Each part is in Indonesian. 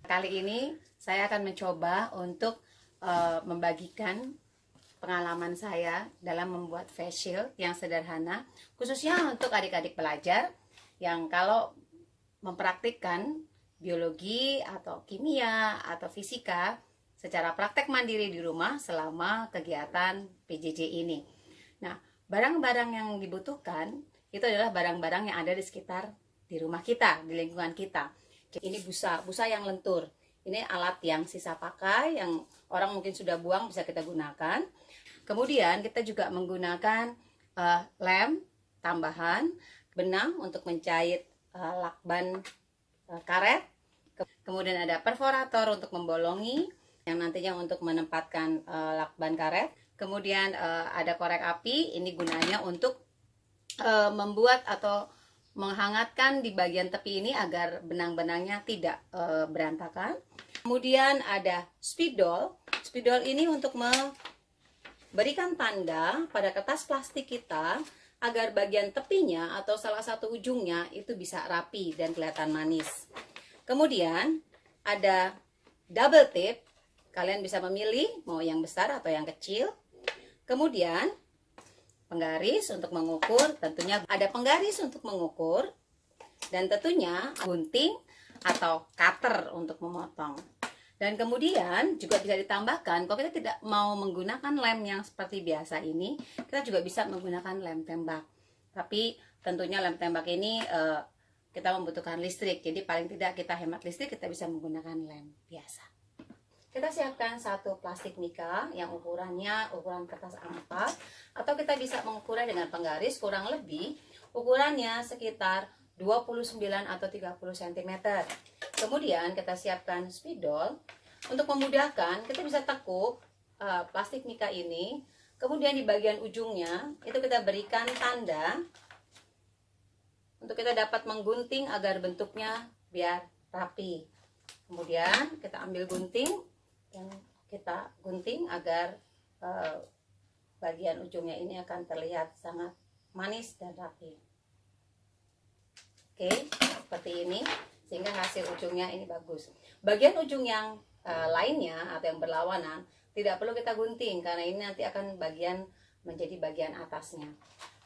Kali ini saya akan mencoba untuk membagikan pengalaman saya dalam membuat face shield yang sederhana, khususnya untuk adik-adik pelajar yang kalau mempraktikkan biologi atau kimia atau fisika secara praktek mandiri di rumah selama kegiatan PJJ ini. Nah, barang-barang yang dibutuhkan itu adalah barang-barang yang ada di sekitar di rumah kita, di lingkungan kita. Ini busa yang lentur. Ini alat yang sisa pakai, yang orang mungkin sudah buang, bisa kita gunakan. Kemudian kita juga menggunakan lem tambahan, benang untuk mencait lakban karet. Kemudian ada perforator untuk membolongi, yang nantinya untuk menempatkan lakban karet. Kemudian ada korek api, ini gunanya untuk membuat atau menghangatkan di bagian tepi ini agar benang-benangnya tidak berantakan. Kemudian ada spidol. Spidol ini untuk memberikan tanda pada kertas plastik kita agar bagian tepinya atau salah satu ujungnya itu bisa rapi dan kelihatan manis. Kemudian ada double tip. Kalian bisa memilih mau yang besar atau yang kecil. Kemudian penggaris untuk mengukur, tentunya ada penggaris untuk mengukur, dan tentunya gunting atau cutter untuk memotong. Dan kemudian juga bisa ditambahkan, kalau kita tidak mau menggunakan lem yang seperti biasa ini, kita juga bisa menggunakan lem tembak. Tapi tentunya lem tembak ini kita membutuhkan listrik, jadi paling tidak kita hemat listrik, kita bisa menggunakan lem biasa. Kita siapkan satu plastik mika yang ukurannya ukuran kertas A4, atau kita bisa mengukurnya dengan penggaris, kurang lebih ukurannya sekitar 29 atau 30 cm. Kemudian kita siapkan spidol. Untuk memudahkan, kita bisa tekuk plastik mika ini, kemudian di bagian ujungnya itu kita berikan tanda untuk kita dapat menggunting agar bentuknya biar rapi. Kemudian kita ambil gunting yang kita gunting agar bagian ujungnya ini akan terlihat sangat manis dan rapi. Oke, seperti ini, sehingga hasil ujungnya ini bagus. Bagian ujung yang lainnya atau yang berlawanan tidak perlu kita gunting, karena ini nanti akan menjadi bagian atasnya.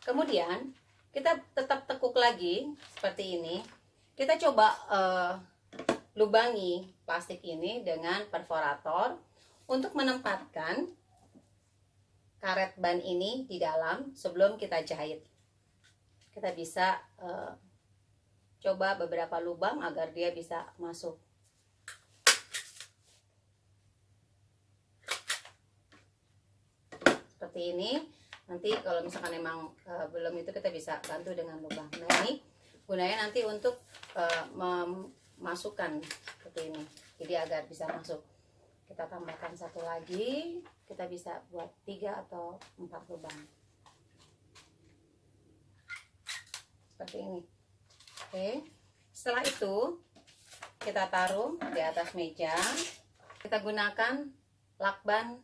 Kemudian kita tetap tekuk lagi seperti ini. Kita coba lubangi plastik ini dengan perforator untuk menempatkan karet ban ini di dalam sebelum kita jahit. Kita bisa coba beberapa lubang agar dia bisa masuk. Seperti ini. Nanti kalau misalkan memang belum itu, kita bisa bantu dengan lubang. Nah, ini gunanya nanti untuk memasukkan seperti ini, jadi agar bisa masuk. Kita tambahkan satu lagi, kita bisa buat 3 atau 4 lubang seperti ini. Oke, setelah itu kita taruh di atas meja. Kita gunakan lakban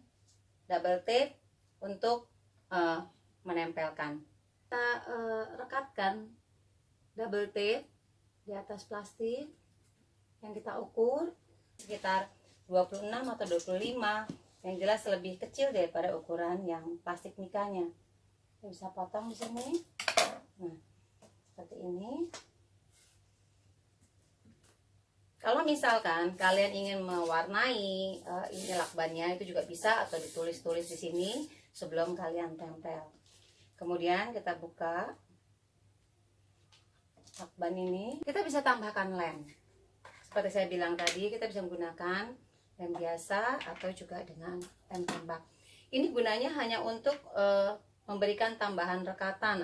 double tape untuk menempelkan. Kita rekatkan double tape di atas plastik yang kita ukur sekitar 26 atau 25, yang jelas lebih kecil daripada ukuran yang plastik mikanya. Kita bisa potong di sini. Nah, seperti ini. Kalau misalkan kalian ingin mewarnai ini lakbannya, itu juga bisa, atau ditulis-tulis di sini sebelum kalian tempel. Kemudian kita buka lakban ini, kita bisa tambahkan lem. Seperti saya bilang tadi, kita bisa menggunakan lem biasa atau juga dengan lem tembak. Ini gunanya hanya untuk memberikan tambahan rekatan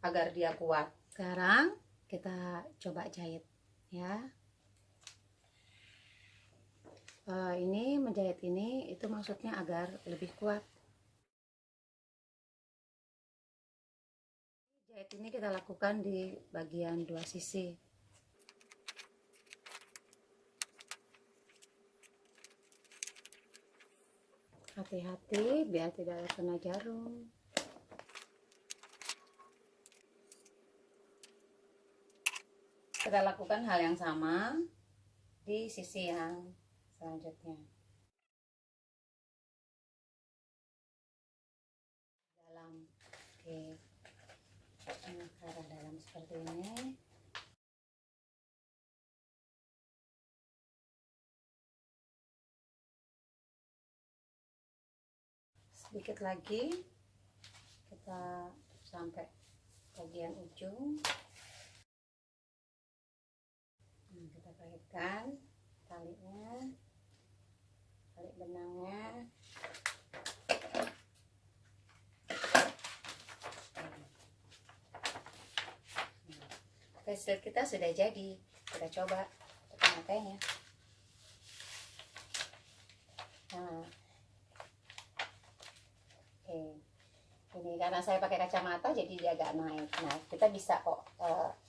agar dia kuat. Sekarang kita coba jahit, ya. Ini menjahit ini itu maksudnya agar lebih kuat. Jahit ini kita lakukan di bagian 2 sisi. Hati-hati biar tidak kena jarum. Kita lakukan hal yang sama di sisi yang selanjutnya. Dalam, oke, ini ke arah dalam seperti ini. Sedikit lagi, kita sampai bagian ujung. Nah, kita kaitkan talinya, tali benangnya. Face kita sudah jadi. Kita coba memakainya. Nah, oke. Ini karena saya pakai kacamata jadi dia agak naik. Nah, kita bisa kok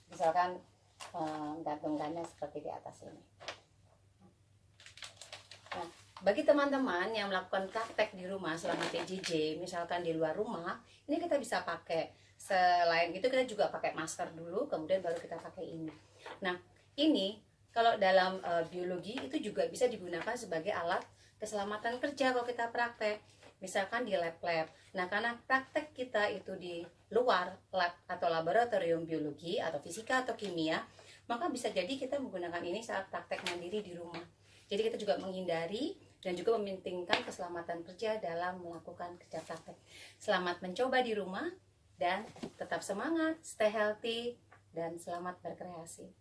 misalkan gantungkannya seperti di atas ini. Nah, bagi teman-teman yang melakukan praktek di rumah selama PJJ, misalkan di luar rumah, ini kita bisa pakai. Selain itu kita juga pakai masker dulu, kemudian baru kita pakai ini. Nah, ini kalau dalam biologi itu juga bisa digunakan sebagai alat keselamatan kerja kalau kita praktek. Misalkan di lab-lab. Nah, karena praktek kita itu di luar lab atau laboratorium biologi atau fisika atau kimia, maka bisa jadi kita menggunakan ini saat praktek mandiri di rumah. Jadi kita juga menghindari dan juga mementingkan keselamatan kerja dalam melakukan kerja praktek. Selamat mencoba di rumah dan tetap semangat, stay healthy, dan selamat berkreasi.